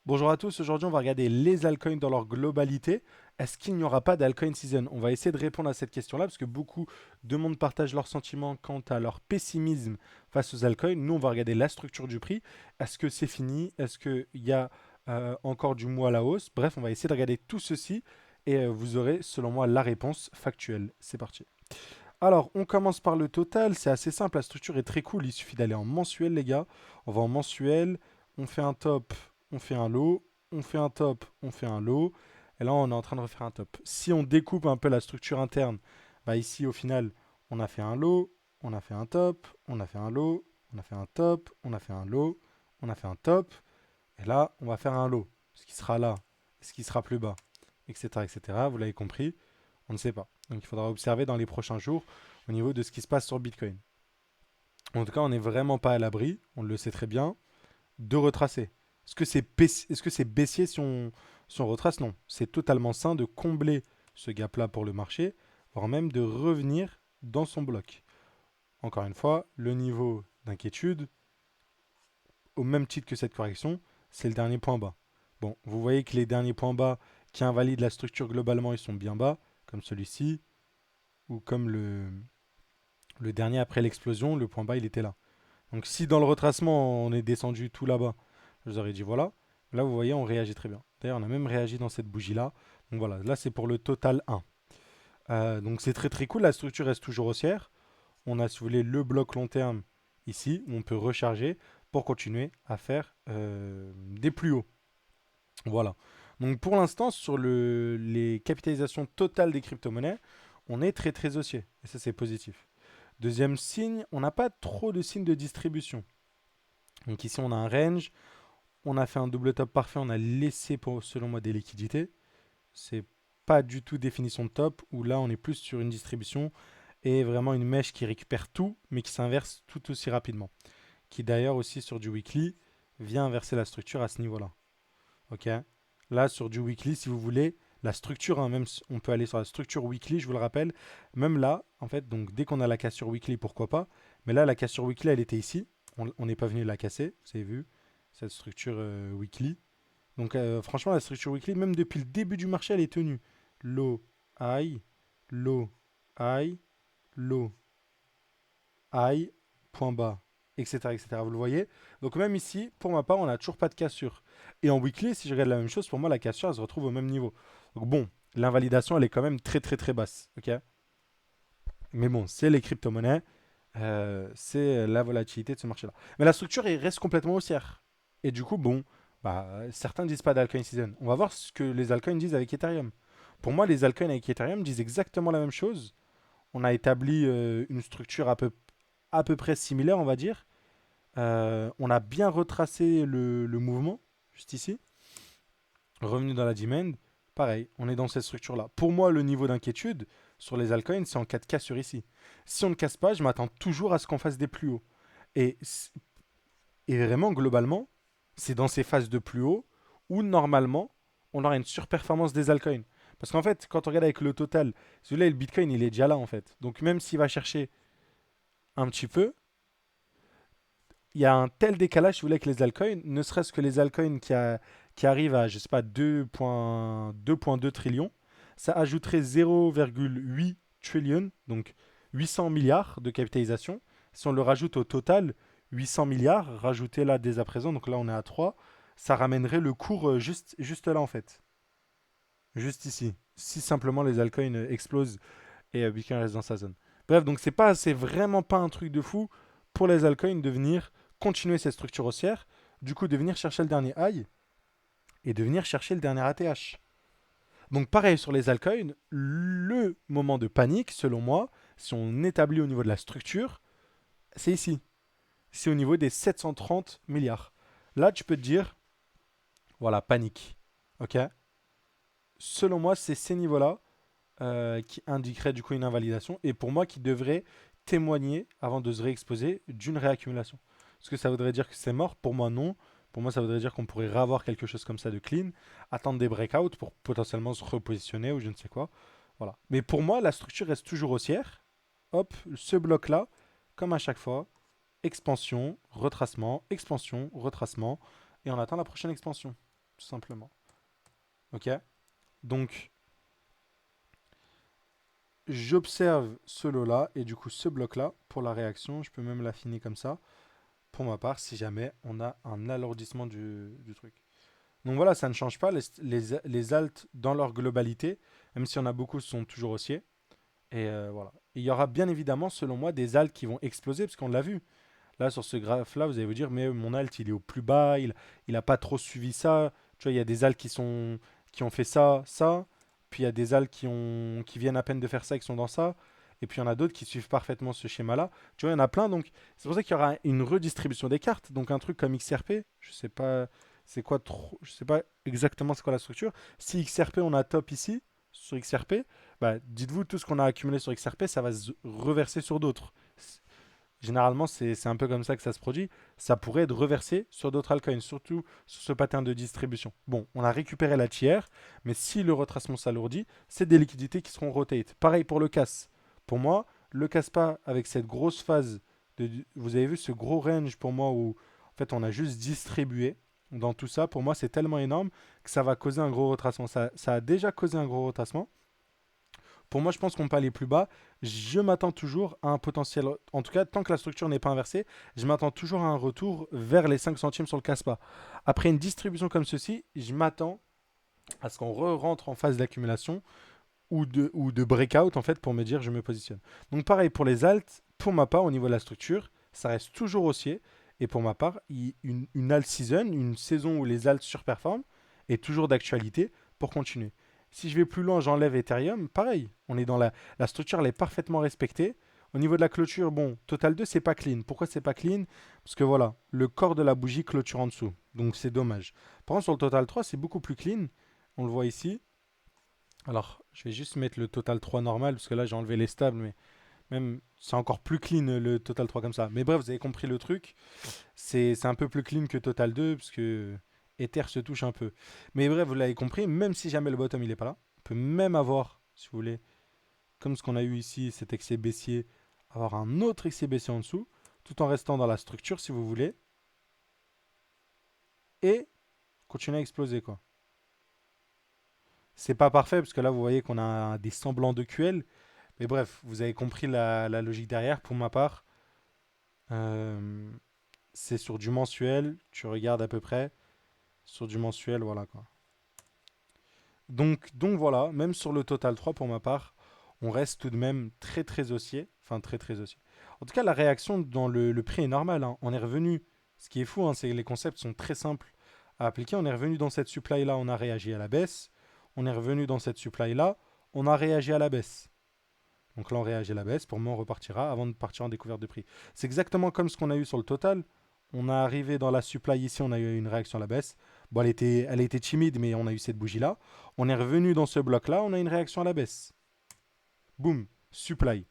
Bonjour à tous, aujourd'hui on va regarder les altcoins dans leur globalité. Est-ce qu'il n'y aura pas d'altcoin season? On va essayer de répondre à cette question-là parce que beaucoup de monde partage leurs sentiments quant à leur pessimisme face aux altcoins. Nous on va regarder la structure du prix. Est-ce que c'est fini? Est-ce qu'il y a encore du mou à la hausse? Bref, on va essayer de regarder tout ceci et vous aurez selon moi la réponse factuelle. C'est parti. Alors, on commence par le total. C'est assez simple. La structure est très cool. Il suffit d'aller en mensuel, les gars. On va en mensuel. On fait un top. On fait un low. On fait un top. On fait un low. Et là, on est en train de refaire un top. Si on découpe un peu la structure interne, bah ici, au final, on a fait un low. On a fait un top. On a fait un low. On a fait un top. On a fait un low. On a fait un top. Et là, on va faire un low. Ce qui sera là. Ce qui sera plus bas. Etc. etc. Vous l'avez compris. On ne sait pas. Donc il faudra observer dans les prochains jours au niveau de ce qui se passe sur Bitcoin. En tout cas, on n'est vraiment pas à l'abri, on le sait très bien, de retracer. Est-ce que c'est baissier si on retrace? Non. C'est totalement sain de combler ce gap-là pour le marché, voire même de revenir dans son bloc. Encore une fois, le niveau d'inquiétude, au même titre que cette correction, c'est le dernier point bas. Bon, vous voyez que les derniers points bas qui invalident la structure globalement, ils sont bien bas, comme celui-ci, ou comme le dernier après l'explosion, le point bas, il était là. Donc si dans le retracement, on est descendu tout là-bas, je vous aurais dit voilà. Là, vous voyez, on réagit très bien. D'ailleurs, on a même réagi dans cette bougie-là. Donc voilà, là, c'est pour le total 1. Donc c'est très très cool. La structure reste toujours haussière. On a, si vous voulez, le bloc long terme ici, où on peut recharger pour continuer à faire des plus hauts. Voilà. Donc pour l'instant, sur les capitalisations totales des crypto-monnaies, on est très très haussier. Et ça, c'est positif. Deuxième signe, on n'a pas trop de signes de distribution. Donc ici, on a un range. On a fait un double top parfait. On a laissé, selon moi, des liquidités. C'est pas du tout définition de top. Où là, on est plus sur une distribution et vraiment une mèche qui récupère tout, mais qui s'inverse tout aussi rapidement. Qui d'ailleurs aussi sur du weekly vient inverser la structure à ce niveau-là. Ok. Là, sur du weekly, si vous voulez, la structure, hein, même on peut aller sur la structure weekly, je vous le rappelle. Même là, en fait, donc dès qu'on a la cassure weekly, pourquoi pas. Mais là, la cassure weekly, elle était ici. On n'est pas venu la casser, vous avez vu, cette structure weekly. Donc franchement, la structure weekly, même depuis le début du marché, elle est tenue. Low, high, low, high, low, high, point bas, etc., etc. Vous le voyez? Donc même ici, pour ma part, on n'a toujours pas de cassure. Et en weekly, si je regarde la même chose, pour moi, la cassure, elle se retrouve au même niveau. Donc bon, l'invalidation, elle est quand même très, très, très basse. Ok. Mais bon, c'est les crypto-monnaies, c'est la volatilité de ce marché-là. Mais la structure, elle reste complètement haussière. Et du coup, bon, bah, certains disent pas d'alcoin season. On va voir ce que les altcoins disent avec Ethereum. Pour moi, les altcoins avec Ethereum disent exactement la même chose. On a établi une structure à peu près similaire, on va dire. On a bien retracé le mouvement, juste ici. Revenu dans la demand, pareil, on est dans cette structure-là. Pour moi, le niveau d'inquiétude sur les altcoins, c'est en cas de cassure ici. Si on ne casse pas, je m'attends toujours à ce qu'on fasse des plus hauts. Et, et vraiment, globalement, c'est dans ces phases de plus haut où normalement, on aura une surperformance des altcoins. Parce qu'en fait, quand on regarde avec le total, celui-là, le Bitcoin, il est déjà là en fait. Donc même s'il va chercher un petit peu, il y a un tel décalage, si vous voulez, avec les altcoins, ne serait-ce que les altcoins qui arrivent à, je sais pas, 2,2 trillions, ça ajouterait 0,8 trillion, donc 800 milliards de capitalisation. Si on le rajoute au total, 800 milliards, rajouté là dès à présent, donc là on est à 3, ça ramènerait le cours juste là en fait. Juste ici. Si simplement les altcoins explosent et Bitcoin reste dans sa zone. Bref, donc c'est vraiment pas un truc de fou pour les altcoins de venir continuer cette structure haussière, du coup de venir chercher le dernier high et de venir chercher le dernier ATH. Donc pareil sur les altcoins, le moment de panique, selon moi, si on établit au niveau de la structure, c'est ici. C'est au niveau des 730 milliards. Là, tu peux te dire, voilà, panique. Ok. Selon moi, c'est ces niveaux-là qui indiquerait du coup une invalidation et pour moi qui devrait témoigner avant de se réexposer d'une réaccumulation. Est-ce que ça voudrait dire que c'est mort? Pour moi non. Pour moi ça voudrait dire qu'on pourrait revoir quelque chose comme ça de clean, attendre des breakouts pour potentiellement se repositionner ou je ne sais quoi. Voilà. Mais pour moi la structure reste toujours haussière. Hop, ce bloc là, comme à chaque fois, expansion, retracement, et on attend la prochaine expansion. tout simplement. Ok? Donc, j'observe ce lot-là et du coup ce bloc-là pour la réaction. Je peux même l'affiner comme ça, pour ma part, si jamais on a un alourdissement du truc. Donc voilà, ça ne change pas. Les alts dans leur globalité, même si on a beaucoup, sont toujours haussiers. Et voilà. Il y aura bien évidemment, selon moi, des alts qui vont exploser, parce qu'on l'a vu. Là, sur ce graphe-là, vous allez vous dire, mais mon alt, il est au plus bas, il a pas trop suivi ça. Tu vois, il y a des alts qui ont fait ça, ça. Puis il y a des alts qui viennent à peine de faire ça, qui sont dans ça. Et puis il y en a d'autres qui suivent parfaitement ce schéma-là. Tu vois, il y en a plein, donc c'est pour ça qu'il y aura une redistribution des cartes. Donc un truc comme XRP, je sais pas, c'est quoi trop, je sais pas exactement c'est quoi la structure. Si XRP, on a top ici, sur XRP, bah, dites-vous, tout ce qu'on a accumulé sur XRP, ça va se reverser sur d'autres. Généralement, c'est un peu comme ça que ça se produit. Ça pourrait être reversé sur d'autres altcoins, surtout sur ce pattern de distribution. Bon, on a récupéré la tiers, mais si le retracement s'alourdit, c'est des liquidités qui seront rotate. Pareil pour le CAS. Pour moi, le CASPA, avec cette grosse phase, vous avez vu ce gros range pour moi où en fait on a juste distribué dans tout ça. Pour moi, c'est tellement énorme que ça va causer un gros retracement. Ça a déjà causé un gros retracement. Pour moi, je pense qu'on peut aller plus bas. Je m'attends toujours à un potentiel. En tout cas, tant que la structure n'est pas inversée, je m'attends toujours à un retour vers les 5 centimes sur le CASPA. Après une distribution comme ceci, je m'attends à ce qu'on rentre en phase d'accumulation ou de breakout en fait pour me dire je me positionne. Donc pareil pour les alts, pour ma part au niveau de la structure, ça reste toujours haussier. Et pour ma part, une alt season, une saison où les alts surperforment, est toujours d'actualité pour continuer. Si je vais plus loin, j'enlève Ethereum, pareil, on est dans la structure, elle est parfaitement respectée. Au niveau de la clôture, bon, Total 2, c'est pas clean. Pourquoi c'est pas clean? Parce que voilà, le corps de la bougie clôture en dessous. Donc c'est dommage. Par contre, sur le Total 3, c'est beaucoup plus clean. On le voit ici. Alors, je vais juste mettre le Total 3 normal, parce que là, j'ai enlevé les stables, mais même, c'est encore plus clean le Total 3 comme ça. Mais bref, vous avez compris le truc. C'est un peu plus clean que Total 2, parce que Ether se touche un peu. Mais bref, vous l'avez compris, même si jamais le bottom il est pas là, on peut même avoir, si vous voulez, comme ce qu'on a eu ici, cet excès baissier, avoir un autre excès baissier en dessous, tout en restant dans la structure, si vous voulez, et continuer à exploser, quoi. C'est pas parfait, parce que là, vous voyez qu'on a des semblants de QL. Mais bref, vous avez compris la logique derrière. Pour ma part, euh, c'est sur du mensuel. Tu regardes à peu près. Sur du mensuel, voilà quoi. Donc voilà, même sur le Total 3, pour ma part, on reste tout de même très très haussier. Enfin, très très haussier. En tout cas, la réaction dans le prix est normale, hein. On est revenu. Ce qui est fou, hein, c'est que les concepts sont très simples à appliquer. On est revenu dans cette supply-là, on a réagi à la baisse. On est revenu dans cette supply-là, on a réagi à la baisse. Donc là, on réagit à la baisse. Pour moi, on repartira avant de partir en découverte de prix. C'est exactement comme ce qu'on a eu sur le total. On a arrivé dans la supply ici, on a eu une réaction à la baisse. Bon, elle a été timide, mais on a eu cette bougie-là. On est revenu dans ce bloc-là, on a une réaction à la baisse. Boum, supply.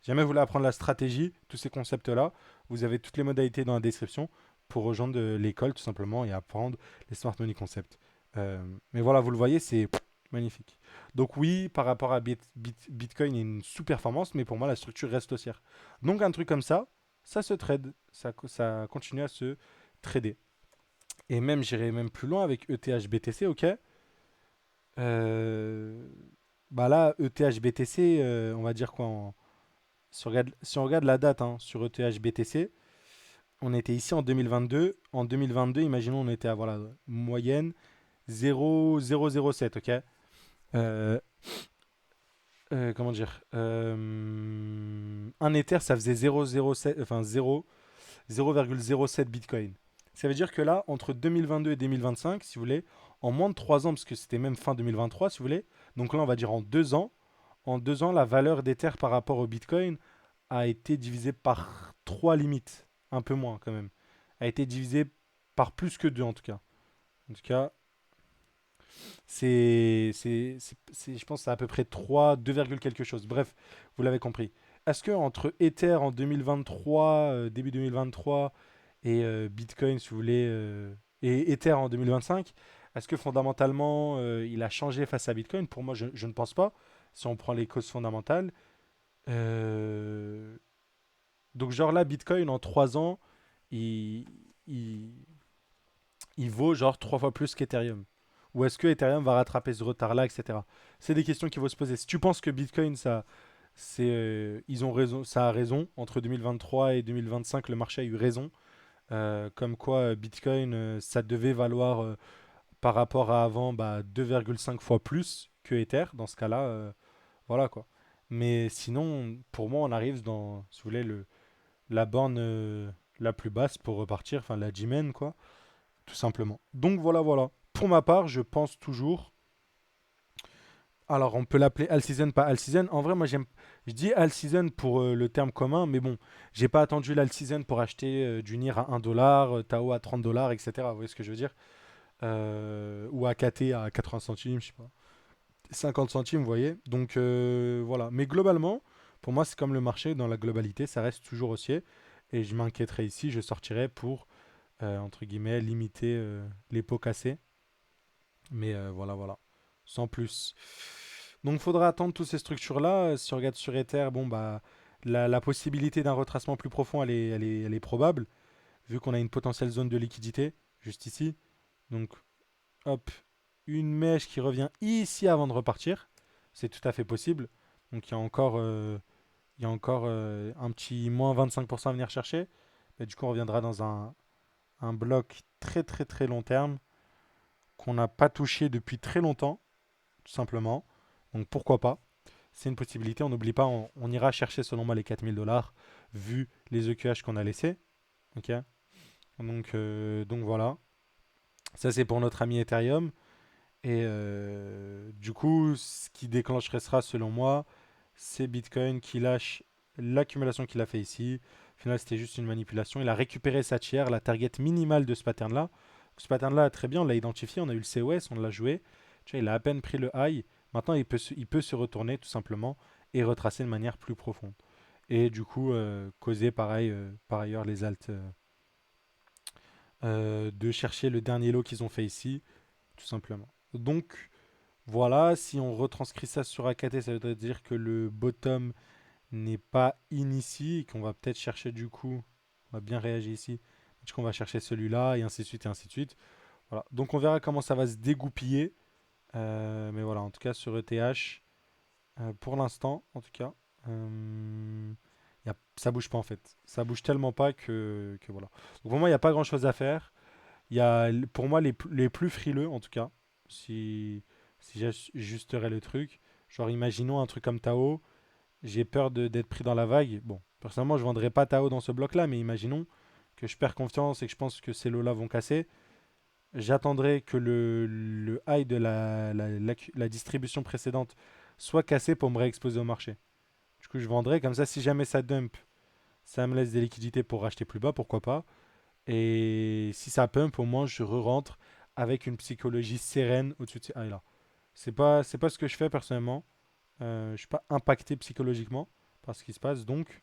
Si jamais vous voulez apprendre la stratégie, tous ces concepts-là, vous avez toutes les modalités dans la description pour rejoindre l'école tout simplement et apprendre les smart money concepts. Mais voilà, vous le voyez, c'est magnifique. Donc oui, par rapport à Bitcoin, il y a une sous-performance, mais pour moi, la structure reste haussière. Donc un truc comme ça se trade, ça continue à se trader. Et même, j'irai même plus loin avec ETH-BTC, ok. Euh, Bah là, ETH-BTC, on va dire quoi si on regarde la date hein, sur ETH-BTC, on était ici en 2022. En 2022, imaginons, on était à voilà, moyenne 0,007, ok. Euh, comment dire Un Ether, ça faisait 0,07, enfin 0,07 Bitcoin. Ça veut dire que là, entre 2022 et 2025, si vous voulez, en moins de 3 ans, parce que c'était même fin 2023, si vous voulez, donc là, on va dire en 2 ans, la valeur d'Ether par rapport au Bitcoin a été divisée par 3 limites, un peu moins quand même. A été divisée par plus que 2 en tout cas. En tout cas, je pense que c'est à peu près 3 2, quelque chose. Bref, vous l'avez compris. Est-ce que entre Ether en 2023, début 2023, et Bitcoin, si vous voulez, et Ether en 2025, est-ce que fondamentalement, il a changé face à Bitcoin? Pour moi, je ne pense pas, si on prend les causes fondamentales. Euh, donc, genre là, Bitcoin, en 3 ans, il, il, il vaut genre 3 fois plus qu'Ethereum. ou est-ce que Ethereum va rattraper ce retard-là, etc. C'est des questions qu'il faut se poser. Si tu penses que Bitcoin, ils ont raison, ça a raison, entre 2023 et 2025, le marché a eu raison, comme quoi Bitcoin, ça devait valoir par rapport à avant 2,5 fois plus que Ether, dans ce cas-là, voilà quoi. Mais sinon, pour moi, on arrive dans, si vous voulez, la borne la plus basse pour repartir, enfin la G-Man, quoi, tout simplement. Donc voilà, voilà. Pour ma part, je pense toujours. Alors, on peut l'appeler all season, pas all season. En vrai, moi, je dis all season pour le terme commun, mais bon, j'ai pas attendu l'all season pour acheter du NIR à 1 $, Tao à 30 $, etc. Vous voyez ce que je veux dire? Ou AKT à 80 centimes, je sais pas. 50 centimes, vous voyez. Donc voilà. Mais globalement, pour moi, c'est comme le marché dans la globalité, ça reste toujours haussier. Et je m'inquiéterais ici, je sortirais pour, entre guillemets, limiter les pots cassés. Mais voilà, voilà. Sans plus. Donc il faudra attendre toutes ces structures-là. Si on regarde sur Ether, bon, bah, la possibilité d'un retracement plus profond, elle est probable, vu qu'on a une potentielle zone de liquidité, juste ici. Donc, hop, une mèche qui revient ici avant de repartir. C'est tout à fait possible. Donc il y a encore un petit moins 25% à venir chercher. Mais du coup, on reviendra dans un bloc très très très long terme qu'on n'a pas touché depuis très longtemps, tout simplement. Donc pourquoi pas? C'est une possibilité. On n'oublie pas, on ira chercher selon moi les 4 000 $ vu les EQH qu'on a laissés. Ok. Donc voilà. Ça c'est pour notre ami Ethereum. Et du coup, ce qui déclencherait sera, selon moi, c'est Bitcoin qui lâche l'accumulation qu'il a fait ici. Au final, c'était juste une manipulation. Il a récupéré sa tiers, la target minimale de ce pattern-là. Ce pattern-là, très bien, on l'a identifié, on a eu le COS, on l'a joué. Tu vois, il a à peine pris le high. Maintenant, il peut se retourner tout simplement et retracer de manière plus profonde. Et du coup, causer pareil, par ailleurs les alts, de chercher le dernier lot qu'ils ont fait ici, tout simplement. Donc, voilà, si on retranscrit ça sur AKT, ça veut dire que le bottom n'est pas in ici et qu'on va peut-être chercher du coup, on va bien réagir ici, du coup on va chercher celui-là et ainsi de suite et ainsi de suite. Voilà, donc on verra comment ça va se dégoupiller. Mais voilà, en tout cas sur ETH, pour l'instant, en tout cas, ça bouge pas en fait. Ça bouge tellement pas que voilà. Donc pour moi, il n'y a pas grand-chose à faire. Il y a pour moi les plus frileux en tout cas, si j'ajusterais le truc. Genre imaginons un truc comme Tao, j'ai peur d'être pris dans la vague. Bon, personnellement je vendrais pas Tao dans ce bloc-là, mais imaginons que je perds confiance et que je pense que ces lots-là vont casser. J'attendrai que le high de la distribution précédente soit cassé pour me réexposer au marché. Du coup je vendrai comme ça si jamais ça dump, ça me laisse des liquidités pour racheter plus bas, pourquoi pas. Et si ça pump, au moins je re-rentre avec une psychologie sereine au-dessus de ces highs-là. C'est pas ce que je fais personnellement. Je suis pas impacté psychologiquement par ce qui se passe. Donc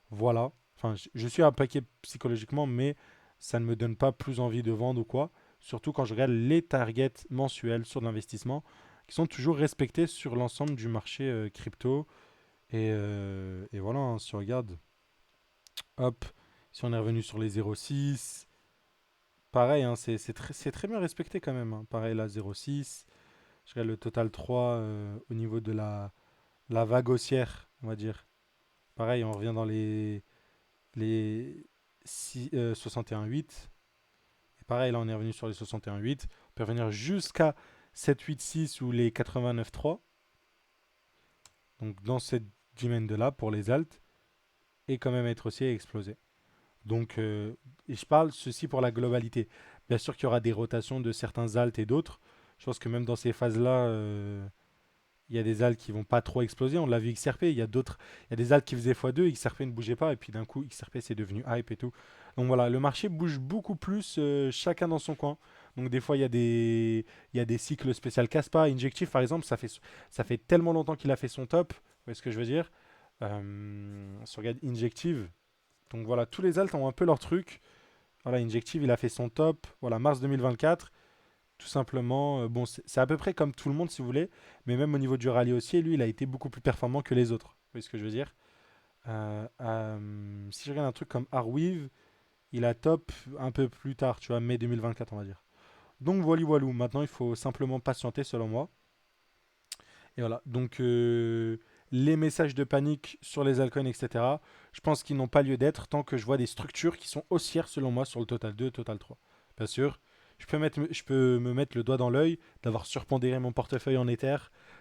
voilà. Enfin, je suis impacté psychologiquement, mais ça ne me donne pas plus envie de vendre ou quoi. Surtout quand je regarde les targets mensuels sur l'investissement qui sont toujours respectés sur l'ensemble du marché crypto. Et voilà, hein, si on regarde, hop, si on est revenu sur les 0,6, pareil, hein, c'est très bien respecté quand même, hein. Pareil, la 0,6. Je regarde le total 3 au niveau de la vague haussière, on va dire. Pareil, on revient dans les 61,8. Et pareil, là, on est revenu sur les 61,8. On peut revenir jusqu'à 7,86 ou les 89,3. Donc, dans cette domaine de là, pour les alts, et quand même être haussier et exploser. Donc, et je parle ceci pour la globalité. Bien sûr qu'il y aura des rotations de certains alts et d'autres. Je pense que même dans ces phases-là, il y a des alts qui vont pas trop exploser. On l'a vu XRP. Il y a des alts qui faisaient x2, XRP ne bougeait pas, et puis d'un coup, XRP c'est devenu hype et tout. Donc voilà, le marché bouge beaucoup plus, chacun dans son coin. Donc des fois, il y a des cycles spécial Caspa. Injective, par exemple, ça fait tellement longtemps qu'il a fait son top. Vous voyez ce que je veux dire? Si on regarde Injective, donc voilà, tous les alts ont un peu leur truc. Voilà, Injective, il a fait son top. Voilà, mars 2024. Tout simplement, bon, c'est à peu près comme tout le monde si vous voulez, mais même au niveau du rallye haussier, lui, il a été beaucoup plus performant que les autres. Vous voyez ce que je veux dire? Si je regarde un truc comme Arweave, il a top un peu plus tard, tu vois, mai 2024, on va dire. Donc voilà, maintenant il faut simplement patienter selon moi. Et voilà, donc les messages de panique sur les altcoins, etc., je pense qu'ils n'ont pas lieu d'être tant que je vois des structures qui sont haussières selon moi sur le total 2 total 3. Bien sûr, je peux me mettre le doigt dans l'œil d'avoir surpondéré mon portefeuille en Ether.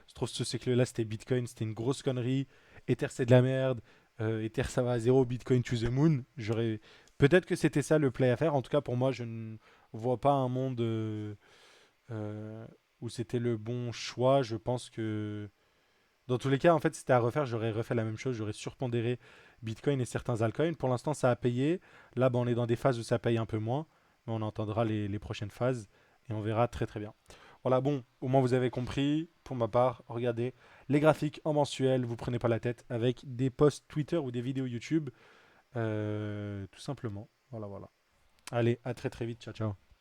Je trouve ce cycle-là, c'était Bitcoin, c'était une grosse connerie. Ether, c'est de la merde. Ether, ça va à zéro. Bitcoin to the moon. Peut-être que c'était ça le play à faire. En tout cas, pour moi, je ne vois pas un monde euh, où c'était le bon choix. Je pense que dans tous les cas, en fait, si c'était à refaire, j'aurais refait la même chose. J'aurais surpondéré Bitcoin et certains altcoins. Pour l'instant, ça a payé. Là, on est dans des phases où ça paye un peu moins. Mais on entendra les prochaines phases et on verra très très bien. Voilà, bon, au moins vous avez compris. Pour ma part, regardez les graphiques en mensuel. Vous prenez pas la tête avec des posts Twitter ou des vidéos YouTube. Tout simplement. Voilà, voilà. Allez, à très très vite. Ciao, ciao.